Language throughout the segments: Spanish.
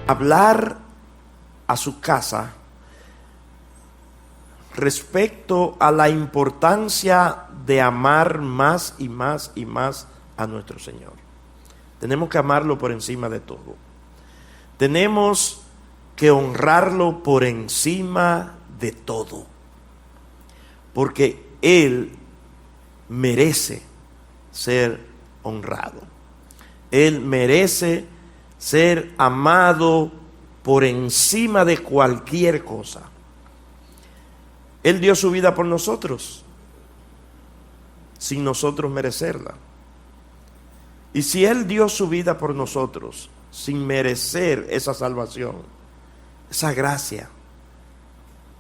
Hablar a su casa respecto a la importancia de amar más y más y más a nuestro Señor. Tenemos que amarlo por encima de todo. Tenemos que honrarlo por encima de todo, porque Él merece ser honrado. Él merece ser amado por encima de cualquier cosa. Él dio su vida por nosotros, sin nosotros merecerla. Y si Él dio su vida por nosotros, sin merecer esa salvación, esa gracia,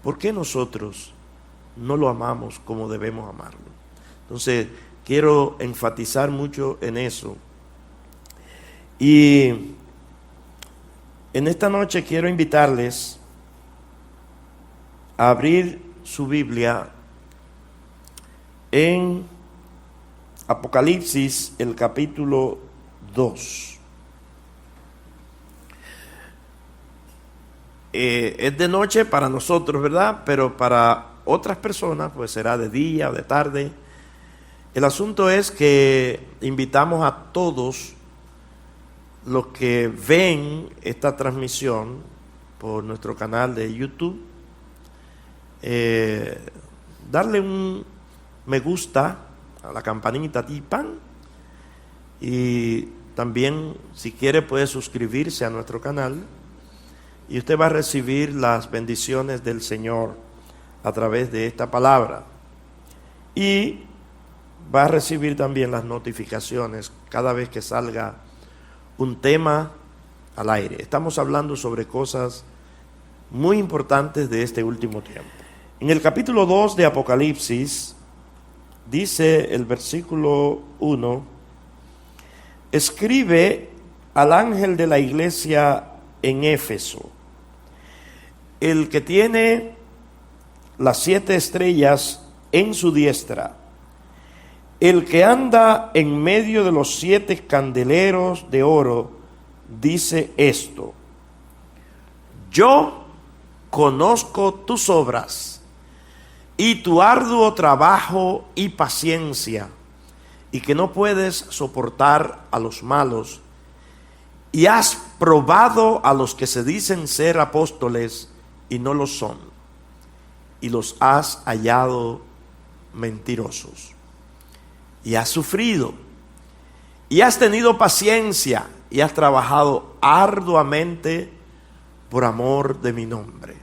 ¿por qué nosotros no lo amamos como debemos amarlo? Entonces, quiero enfatizar mucho en eso. Y en esta noche quiero invitarles a abrir su Biblia en Apocalipsis, el capítulo 2. Es de noche para nosotros, ¿verdad? Pero para otras personas pues será de día o de tarde. El asunto es que invitamos a todos los que ven esta transmisión por nuestro canal de YouTube, darle un me gusta a la campanita tipan, y también si quiere puede suscribirse a nuestro canal y usted va a recibir las bendiciones del Señor a través de esta palabra, y va a recibir también las notificaciones cada vez que salga un tema al aire. Estamos hablando sobre cosas muy importantes de este último tiempo. En el capítulo 2 de Apocalipsis dice el versículo 1: escribe al ángel de la iglesia en Éfeso, el que tiene las 7 estrellas en su diestra, el que anda en medio de los 7 candeleros de oro, dice esto: yo conozco tus obras y tu arduo trabajo y paciencia, y que no puedes soportar a los malos, y has probado a los que se dicen ser apóstoles y no lo son, y los has hallado mentirosos. Y has sufrido, y has tenido paciencia, y has trabajado arduamente por amor de mi nombre,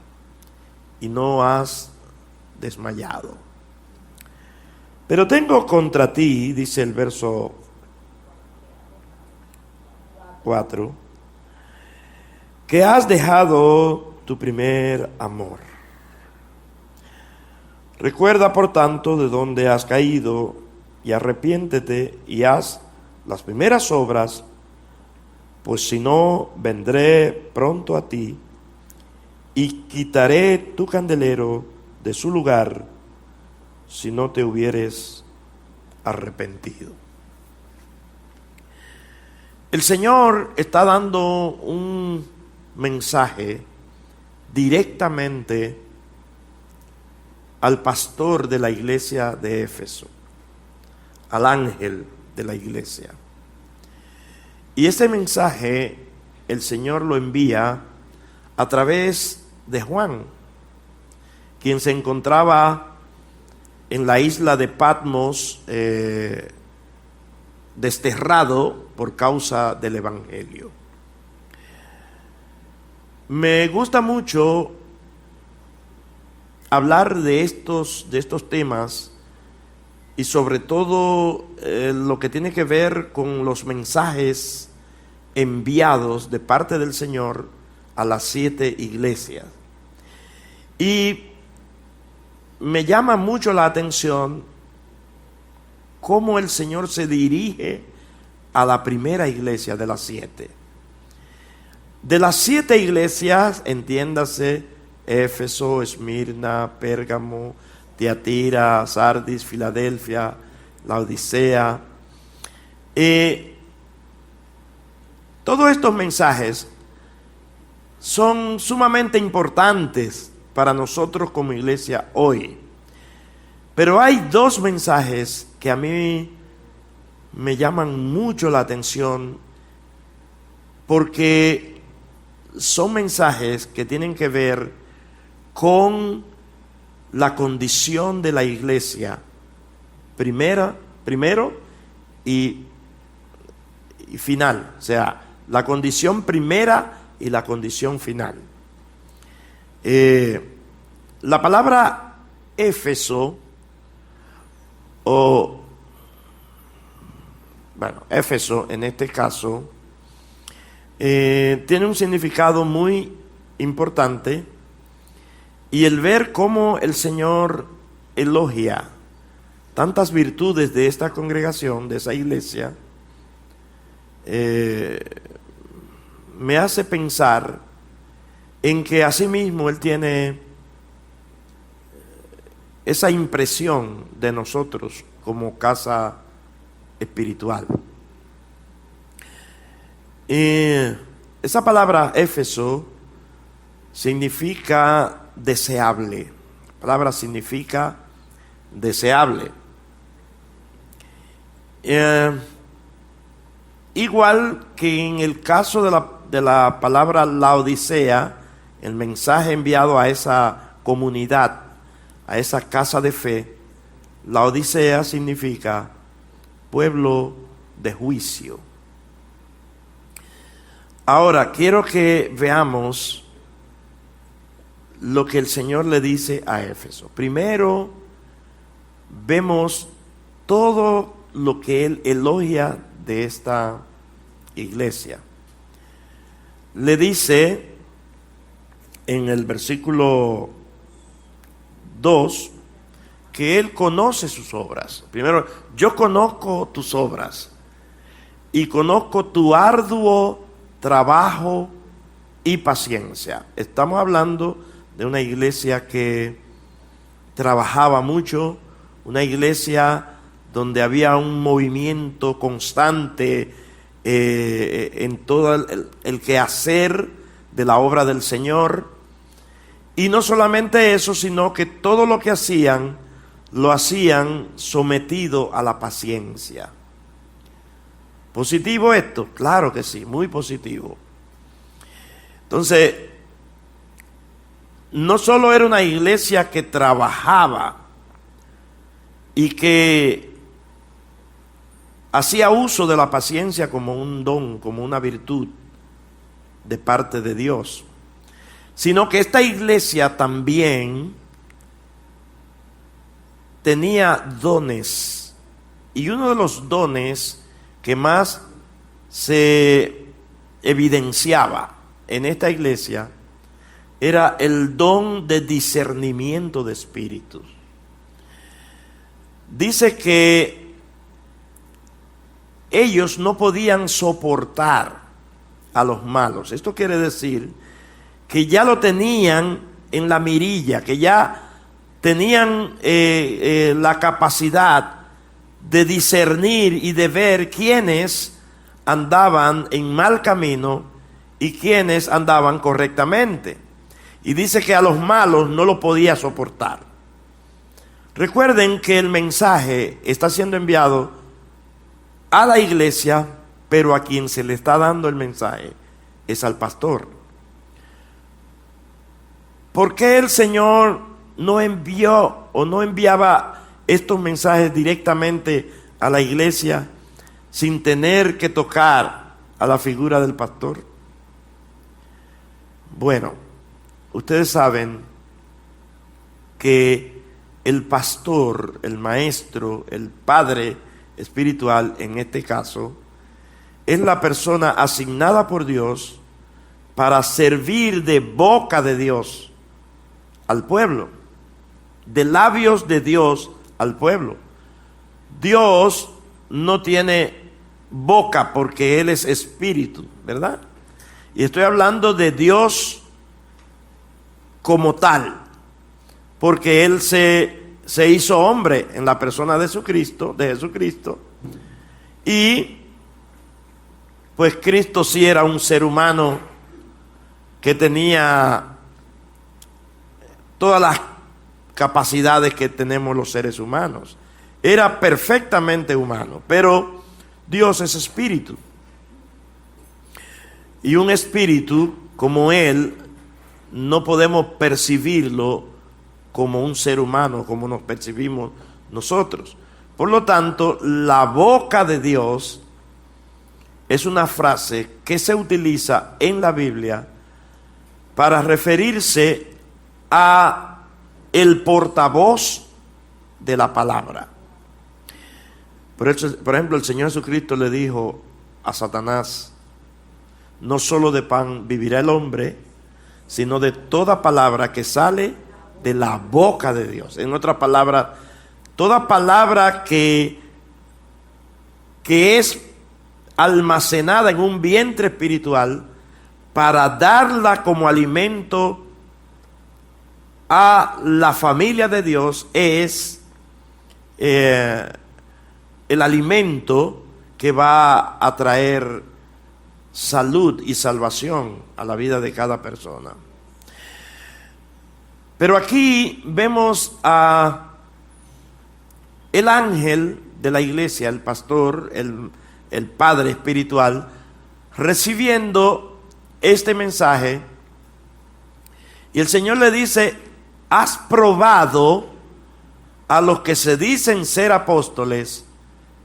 y no has desmayado. Pero tengo contra ti, dice el verso 4, que has dejado tu primer amor. Recuerda, por tanto, de dónde has caído, y arrepiéntete y haz las primeras obras, pues si no, vendré pronto a ti y quitaré tu candelero de su lugar si no te hubieres arrepentido. El Señor está dando un mensaje directamente al pastor de la iglesia de Éfeso, al ángel de la iglesia. Y ese mensaje el Señor lo envía a través de Juan, quien se encontraba en la isla de Patmos, desterrado por causa del evangelio. Me gusta mucho hablar de estos temas, y sobre todo lo que tiene que ver con los mensajes enviados de parte del Señor a las 7 iglesias. Y me llama mucho la atención cómo el Señor se dirige a la primera iglesia de las 7. De las 7 iglesias, entiéndase, Éfeso, Esmirna, Pérgamo, Tiatira, Sardis, Filadelfia, Laodicea. Todos estos mensajes son sumamente importantes para nosotros como iglesia hoy. Pero hay 2 mensajes que a mí me llaman mucho la atención porque son mensajes que tienen que ver con la condición de la iglesia primero y final, o sea, la condición primera y la condición final. La palabra Éfeso, Éfeso en este caso, tiene un significado muy importante, y el ver cómo el Señor elogia tantas virtudes de esta congregación, de esa iglesia, me hace pensar en que asimismo Él tiene esa impresión de nosotros como casa espiritual. Esa palabra Éfeso significa deseable. La palabra significa deseable. Igual que en el caso de la palabra Laodicea, el mensaje enviado a esa comunidad, a esa casa de fe, Laodicea significa pueblo de juicio. Ahora, quiero que veamos lo que el Señor le dice a Éfeso. Primero, vemos todo lo que Él elogia de esta iglesia. Le dice en el versículo 2 que Él conoce sus obras. Primero, yo conozco tus obras y conozco tu arduo trabajo y paciencia. Estamos hablando de una iglesia que trabajaba mucho, una iglesia donde había un movimiento constante en todo el quehacer de la obra del Señor. Y no solamente eso, sino que todo lo que hacían, lo hacían sometido a la paciencia. ¿Positivo esto? Claro que sí, muy positivo. Entonces, no solo era una iglesia que trabajaba y que hacía uso de la paciencia como un don, como una virtud de parte de Dios, sino que esta iglesia también tenía dones, y uno de los dones que más se evidenciaba en esta iglesia era el don de discernimiento de espíritus. Dice que ellos no podían soportar a los malos. Esto quiere decir que ya lo tenían en la mirilla, que ya tenían la capacidad de discernir y de ver quiénes andaban en mal camino y quiénes andaban correctamente. Y dice que a los malos no lo podía soportar. Recuerden que el mensaje está siendo enviado a la iglesia, pero a quien se le está dando el mensaje es al pastor. ¿Por qué el Señor no envió o no enviaba estos mensajes directamente a la iglesia sin tener que tocar a la figura del pastor? Bueno, ustedes saben que el pastor, el maestro, el padre espiritual en este caso, es la persona asignada por Dios para servir de boca de Dios al pueblo, de labios de Dios al pueblo. Dios no tiene boca porque Él es espíritu, ¿verdad? Y estoy hablando de Dios como tal, porque Él se hizo hombre en la persona de Jesucristo, y pues Cristo sí era un ser humano que tenía todas las capacidades que tenemos los seres humanos. Era perfectamente humano, pero Dios es espíritu. Y un espíritu como Él no podemos percibirlo como un ser humano, como nos percibimos nosotros. Por lo tanto, la boca de Dios es una frase que se utiliza en la Biblia para referirse a el portavoz de la palabra. Por ejemplo, el Señor Jesucristo le dijo a Satanás: no solo de pan vivirá el hombre, sino de toda palabra que sale de la boca de Dios. En otras palabras, toda palabra que es almacenada en un vientre espiritual para darla como alimento a la familia de Dios es el alimento que va a traer salud y salvación a la vida de cada persona. Pero aquí vemos a el ángel de la iglesia, el pastor, el padre espiritual, recibiendo este mensaje, y el Señor le dice: has probado a los que se dicen ser apóstoles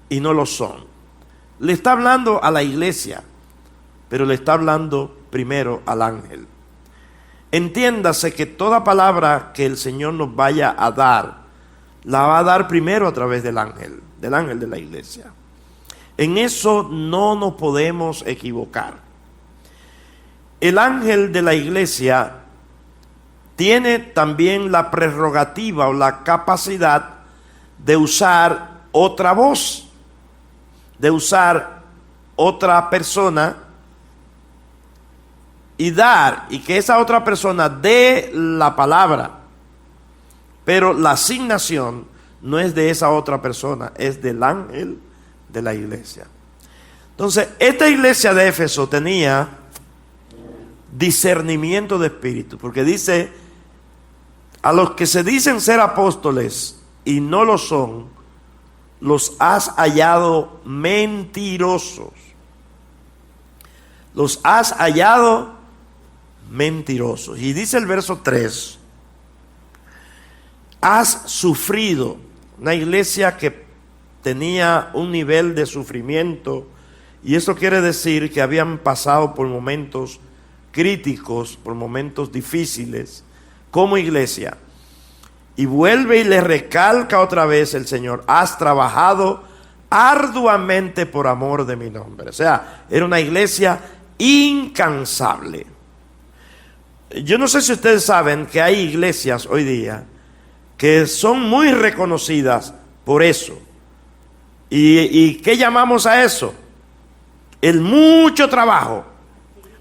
y no lo son. Le está hablando a la iglesia, pero le está hablando primero al ángel. Entiéndase que toda palabra que el Señor nos vaya a dar, la va a dar primero a través del ángel de la iglesia. En eso no nos podemos equivocar. El ángel de la iglesia tiene también la prerrogativa o la capacidad de usar otra voz, de usar otra persona y que esa otra persona dé la palabra, pero la asignación no es de esa otra persona, es del ángel de la iglesia. Entonces, esta iglesia de Éfeso tenía discernimiento de espíritu, porque dice: a los que se dicen ser apóstoles y no lo son, los has hallado mentirosos. Los has hallado mentirosos. Y dice el verso 3: has sufrido. Una iglesia que tenía un nivel de sufrimiento, y eso quiere decir que habían pasado por momentos críticos, por momentos difíciles como iglesia. Y vuelve y le recalca otra vez el Señor: has trabajado arduamente por amor de mi nombre. O sea, era una iglesia incansable. Yo no sé si ustedes saben que hay iglesias hoy día que son muy reconocidas por eso. ¿Y qué llamamos a eso? El mucho trabajo,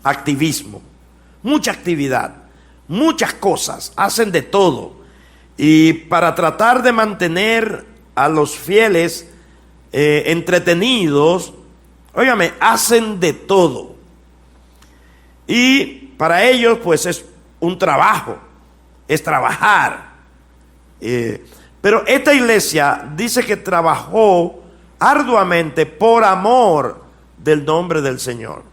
activismo, mucha actividad, muchas cosas, hacen de todo. Y para tratar de mantener a los fieles entretenidos, óigame, hacen de todo. Y para ellos pues es un trabajo, es trabajar. Pero esta iglesia dice que trabajó arduamente por amor del nombre del Señor.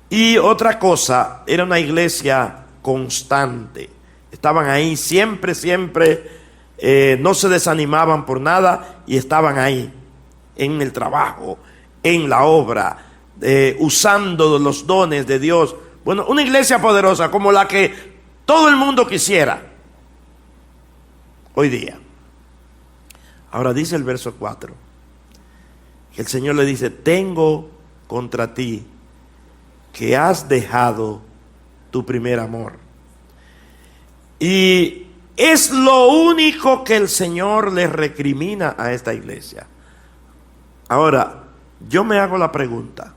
Y otra cosa, era una iglesia constante. Estaban ahí siempre, no se desanimaban por nada y estaban ahí en el trabajo, en la obra, usando los dones de Dios. Bueno, una iglesia poderosa como la que todo el mundo quisiera hoy día. Ahora dice el verso 4, que el Señor le dice: tengo contra ti que has dejado tu primer amor. Y es lo único que el Señor le recrimina a esta iglesia. Ahora, yo me hago la pregunta: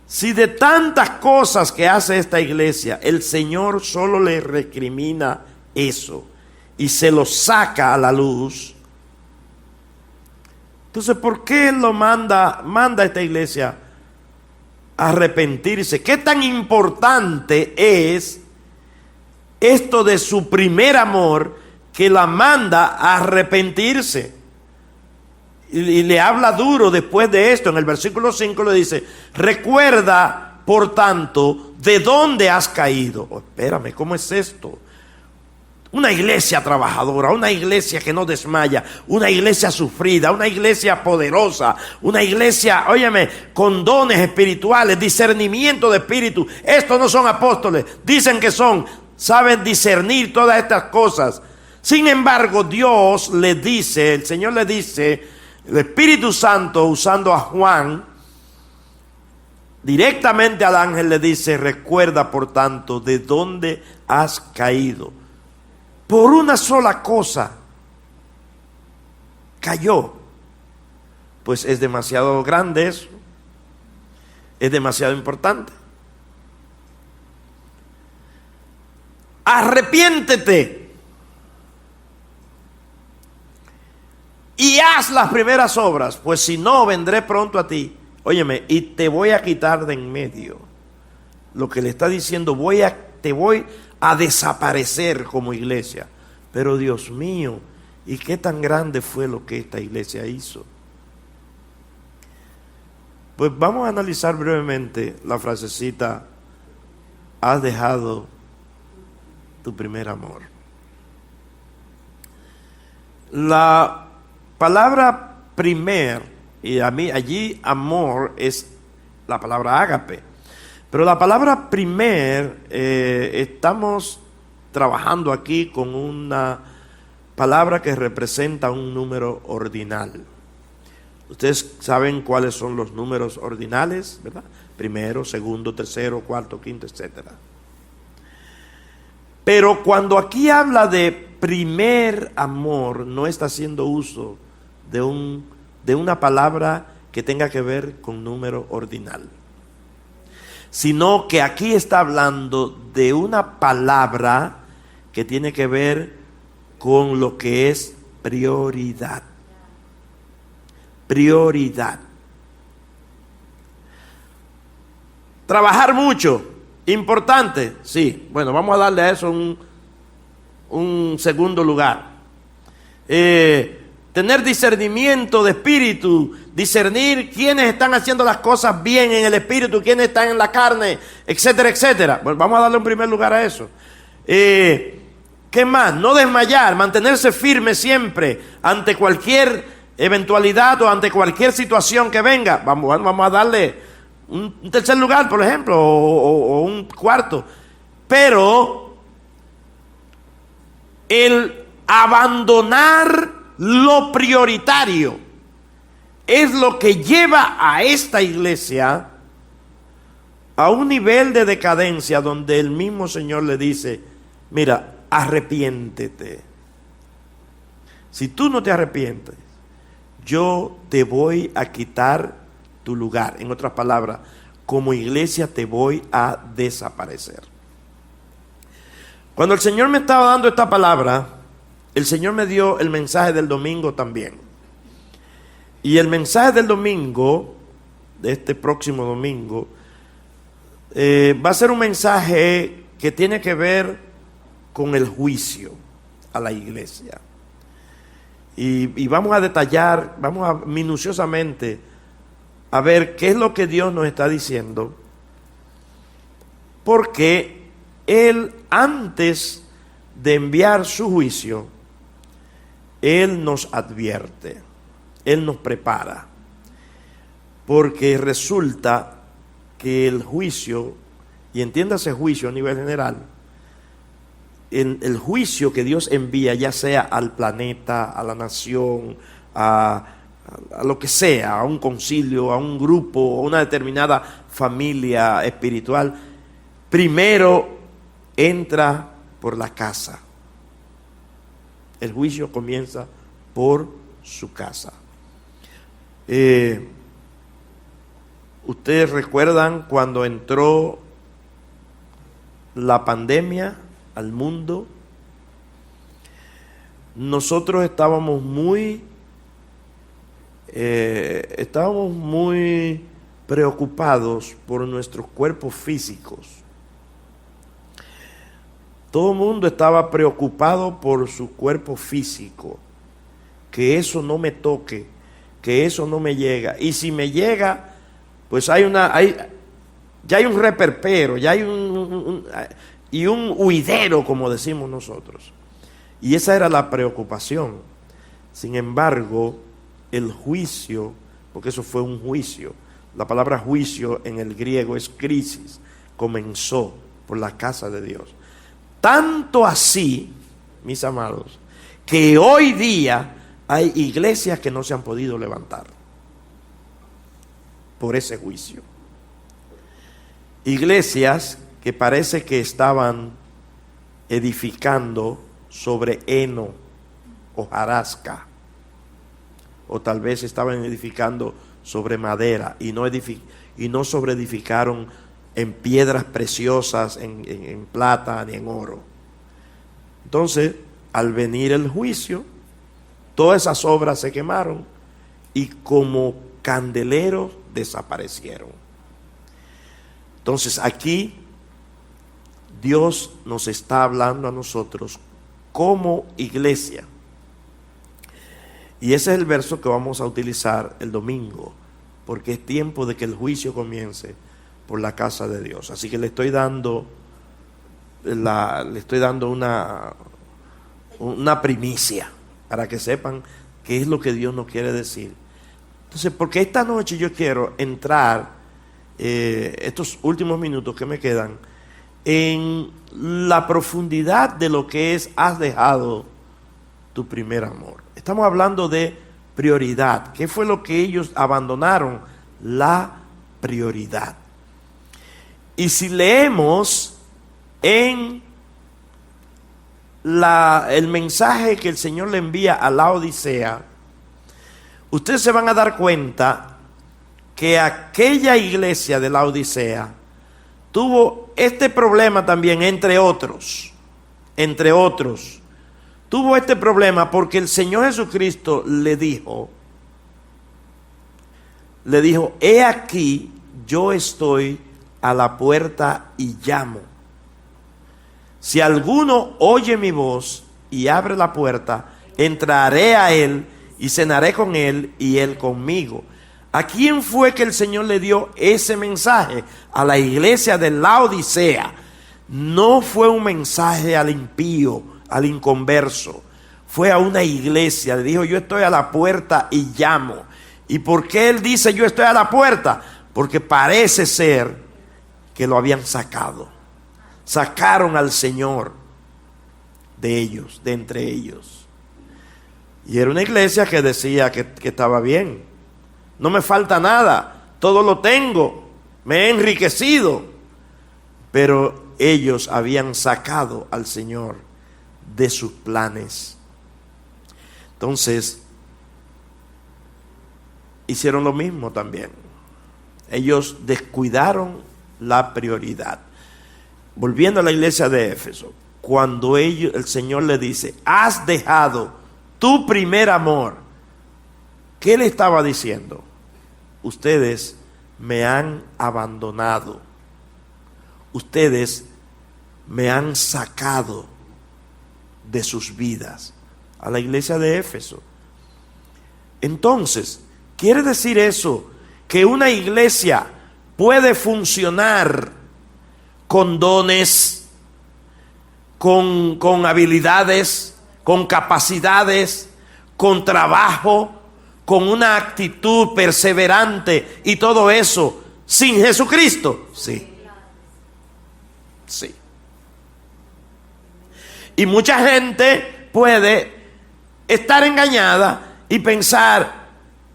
si de tantas cosas que hace esta iglesia, el Señor solo le recrimina eso y se lo saca a la luz, entonces ¿por qué Él lo manda a esta iglesia a arrepentirse? ¿Qué tan importante es esto de su primer amor que la manda a arrepentirse? Y le habla duro después de esto. En el versículo 5 le dice: recuerda, por tanto, de dónde has caído. Oh, espérame, ¿cómo es esto? Una iglesia trabajadora, una iglesia que no desmaya, una iglesia sufrida, una iglesia poderosa, una iglesia, óyeme, con dones espirituales, discernimiento de espíritu. Estos no son apóstoles, dicen que saben discernir todas estas cosas. Sin embargo, Dios le dice, el Señor le dice, el Espíritu Santo, usando a Juan, directamente al ángel le dice: recuerda, por tanto, de dónde has caído. Por una sola cosa cayó. Pues es demasiado grande eso. Es demasiado importante. Arrepiéntete y haz las primeras obras, pues si no, vendré pronto a ti. Óyeme, y te voy a quitar de en medio. Lo que le está diciendo: te voy a desaparecer como iglesia. Pero Dios mío, ¿y qué tan grande fue lo que esta iglesia hizo? Pues vamos a analizar brevemente la frasecita: has dejado tu primer amor. La palabra primer, y allí amor es la palabra ágape, pero la palabra primer, estamos trabajando aquí con una palabra que representa un número ordinal. Ustedes saben cuáles son los números ordinales, ¿verdad? Primero, segundo, tercero, cuarto, quinto, etcétera. Pero cuando aquí habla de primer amor, no está haciendo uso de una palabra que tenga que ver con número ordinal, sino que aquí está hablando de una palabra que tiene que ver con lo que es prioridad. Prioridad. Trabajar mucho, importante, sí. Bueno, vamos a darle a eso un segundo lugar. Tener discernimiento de espíritu, discernir quiénes están haciendo las cosas bien en el espíritu, quiénes están en la carne, etcétera, etcétera. Bueno, vamos a darle un primer lugar a eso. ¿Qué más? No desmayar, mantenerse firme siempre ante cualquier eventualidad o ante cualquier situación que venga. Vamos a darle un tercer lugar, por ejemplo, o un cuarto. Pero el abandonar lo prioritario es lo que lleva a esta iglesia a un nivel de decadencia donde el mismo Señor le dice: mira, arrepiéntete. Si tú no te arrepientes, yo te voy a quitar tu lugar. En otras palabras, como iglesia te voy a desaparecer. Cuando el Señor me estaba dando esta palabra, el Señor me dio el mensaje del domingo también. Y el mensaje del domingo, de este próximo domingo, va a ser un mensaje que tiene que ver con el juicio a la iglesia. Y vamos a detallar, vamos a minuciosamente a ver qué es lo que Dios nos está diciendo. Porque Él, antes de enviar su juicio, Él nos advierte, Él nos prepara, porque resulta que el juicio, y entiéndase juicio a nivel general, el juicio que Dios envía, ya sea al planeta, a la nación, a lo que sea, a un concilio, a un grupo, a una determinada familia espiritual, primero entra por la casa. El juicio comienza por su casa. Ustedes recuerdan cuando entró la pandemia al mundo. Nosotros estábamos muy preocupados por nuestros cuerpos físicos. Todo el mundo estaba preocupado por su cuerpo físico, que eso no me toque, que eso no me llega. Y si me llega, pues ya hay un reperpero, ya hay un huidero, como decimos nosotros. Y esa era la preocupación. Sin embargo, el juicio, porque eso fue un juicio, la palabra juicio en el griego es crisis, comenzó por la casa de Dios. Tanto así, mis amados, que hoy día hay iglesias que no se han podido levantar por ese juicio. Iglesias que parece que estaban edificando sobre heno, hojarasca, o tal vez estaban edificando sobre madera y no sobreedificaron en piedras preciosas, en plata ni en oro. Entonces, al venir el juicio, todas esas obras se quemaron y como candeleros desaparecieron. Entonces, aquí Dios nos está hablando a nosotros como iglesia. Y ese es el verso que vamos a utilizar el domingo, porque es tiempo de que el juicio comience por la casa de Dios. Así que le estoy dando una primicia para que sepan qué es lo que Dios nos quiere decir. Entonces, porque esta noche yo quiero entrar, estos últimos minutos que me quedan, en la profundidad de lo que es: has dejado tu primer amor. Estamos hablando de prioridad. ¿Qué fue lo que ellos abandonaron? La prioridad. Y si leemos en el mensaje que el Señor le envía a la Odisea, ustedes se van a dar cuenta que aquella iglesia de la Odisea tuvo este problema también, entre otros. Tuvo este problema porque el Señor Jesucristo le dijo, he aquí, yo estoy a la puerta y llamo. Si alguno oye mi voz y abre la puerta, entraré a él y cenaré con él y él conmigo. ¿A quién fue que el Señor le dio ese mensaje? A la iglesia de la Odisea. No fue un mensaje al impío, al inconverso. Fue a una iglesia. Le dijo: yo estoy a la puerta y llamo. ¿Y por qué él dice yo estoy a la puerta? Porque parece ser que lo habían sacado. Sacaron al Señor de ellos, de entre ellos. Y era una iglesia que decía que estaba bien. No me falta nada, todo lo tengo, me he enriquecido. Pero ellos habían sacado al Señor de sus planes. Entonces, hicieron lo mismo también. Ellos descuidaron la prioridad. Volviendo a la iglesia de Éfeso, cuando el Señor le dice: has dejado tu primer amor, ¿qué le estaba diciendo? Ustedes me han abandonado. Ustedes me han sacado de sus vidas. A la iglesia de Éfeso. Entonces, ¿quiere decir eso que una iglesia puede funcionar con dones, con habilidades, con capacidades, con trabajo, con una actitud perseverante y todo eso sin Jesucristo? Sí. Sí. Y mucha gente puede estar engañada y pensar: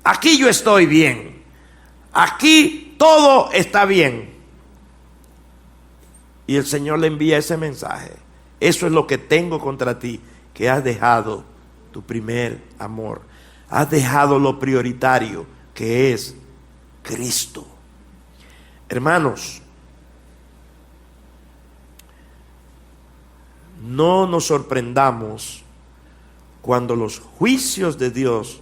aquí yo estoy bien, aquí todo está bien. Y el Señor le envía ese mensaje. Eso es lo que tengo contra ti, que has dejado tu primer amor. Has dejado lo prioritario, que es Cristo. Hermanos, no nos sorprendamos cuando los juicios de Dios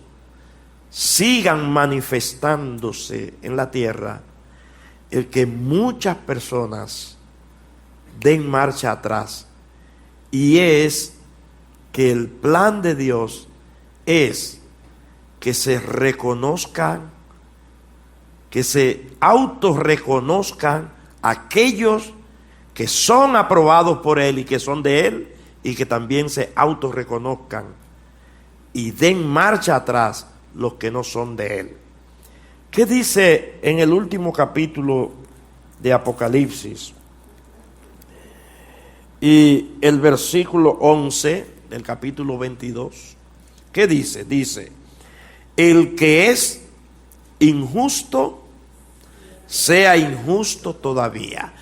sigan manifestándose en la tierra, el que muchas personas den marcha atrás. Y es que el plan de Dios es que se reconozcan, que se autorreconozcan aquellos que son aprobados por Él y que son de Él, y que también se autorreconozcan y den marcha atrás los que no son de Él. ¿Qué dice en el último capítulo de Apocalipsis? Y el versículo 11 del capítulo 22. ¿Qué dice? Dice: el que es injusto, sea injusto todavía.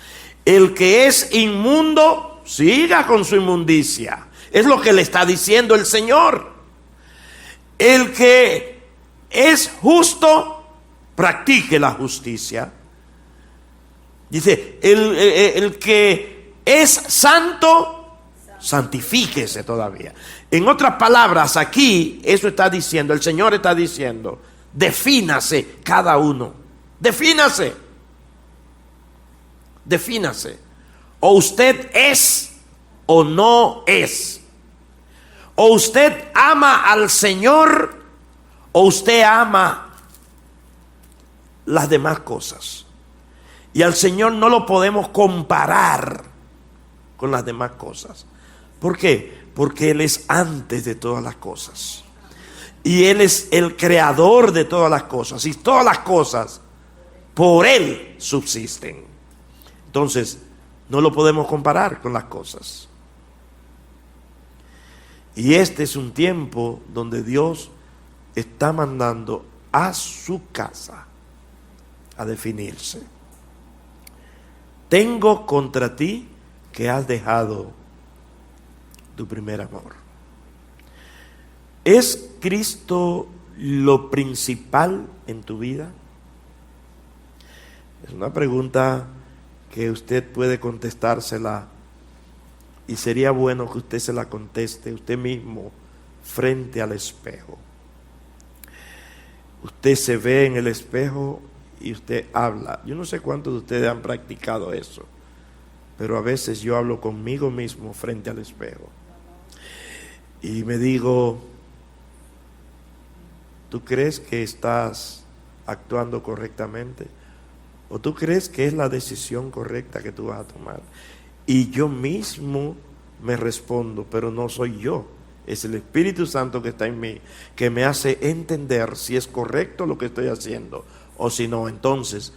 El que es inmundo, siga con su inmundicia. Es lo que le está diciendo el Señor. El que es justo, practique la justicia. Dice, el que es santo, santifíquese todavía. En otras palabras, aquí eso está diciendo, el Señor está diciendo, defínase cada uno. Defínase. Defínase. O usted es o no es. O usted ama al Señor o usted ama las demás cosas. Y al Señor no lo podemos comparar con las demás cosas. ¿Por qué? Porque Él es antes de todas las cosas. Y Él es el creador de todas las cosas. Y todas las cosas por Él subsisten. Entonces, no lo podemos comparar con las cosas. Y este es un tiempo donde Dios está mandando a su casa a definirse. Tengo contra ti que has dejado tu primer amor. ¿Es Cristo lo principal en tu vida? Es una pregunta que usted puede contestársela, y sería bueno que usted se la conteste usted mismo frente al espejo. Usted se ve en el espejo y usted habla. Yo no sé cuántos de ustedes han practicado eso, pero a veces yo hablo conmigo mismo frente al espejo y me digo: ¿tú crees que estás actuando correctamente? ¿O tú crees que es la decisión correcta que tú vas a tomar? Y yo mismo me respondo, pero no soy yo. Es el Espíritu Santo que está en mí, que me hace entender si es correcto lo que estoy haciendo o si no. Entonces,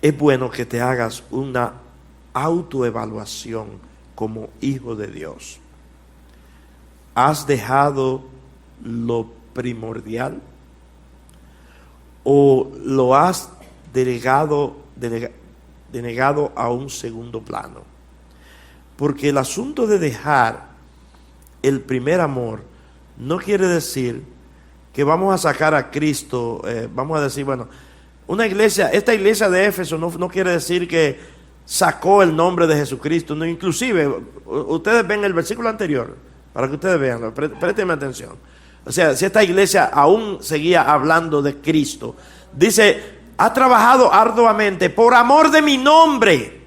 es bueno que te hagas una autoevaluación como hijo de Dios. ¿Has dejado lo primordial o lo has denegado a un segundo plano? Porque el asunto de dejar el primer amor no quiere decir que vamos a sacar a Cristo, vamos a decir, bueno, esta iglesia de Éfeso no quiere decir que sacó el nombre de Jesucristo, no, inclusive, ustedes ven el versículo anterior, para que ustedes vean, préstenme atención. O sea, si esta iglesia aún seguía hablando de Cristo, dice: ha trabajado arduamente por amor de mi nombre.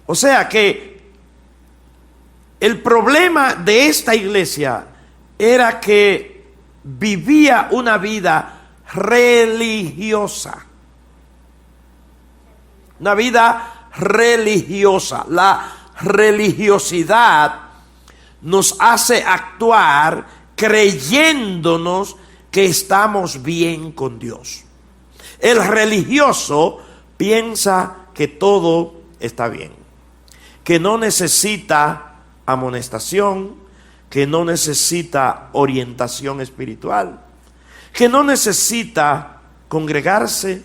O sea que el problema de esta iglesia era que vivía una vida religiosa. Una vida religiosa. La religiosidad nos hace actuar creyéndonos que estamos bien con Dios. El religioso piensa que todo está bien, que no necesita amonestación, que no necesita orientación espiritual, que no necesita congregarse,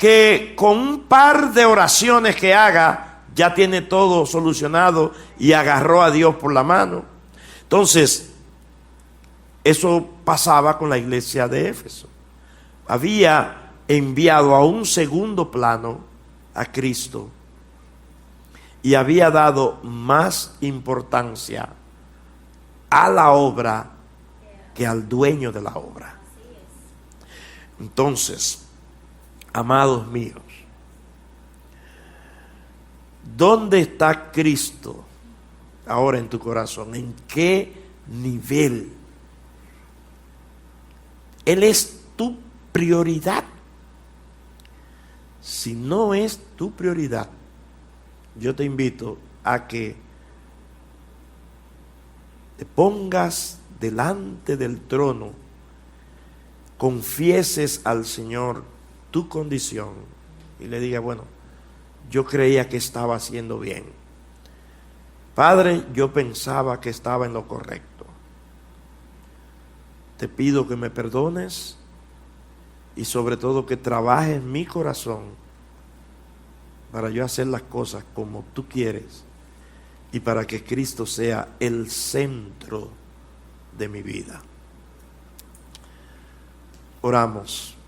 que con un par de oraciones que haga ya tiene todo solucionado y agarró a Dios por la mano. Entonces, eso pasaba con la iglesia de Éfeso. Había enviado a un segundo plano a Cristo y había dado más importancia a la obra que al dueño de la obra. Entonces, amados míos, ¿dónde está Cristo ahora en tu corazón? ¿En qué nivel? Él es tu prioridad. Si no es tu prioridad, yo te invito a que te pongas delante del trono, confieses al Señor tu condición y le digas, bueno, yo creía que estaba haciendo bien. Padre, yo pensaba que estaba en lo correcto. Te pido que me perdones y sobre todo que trabajes en mi corazón para yo hacer las cosas como tú quieres y para que Cristo sea el centro de mi vida. Oramos.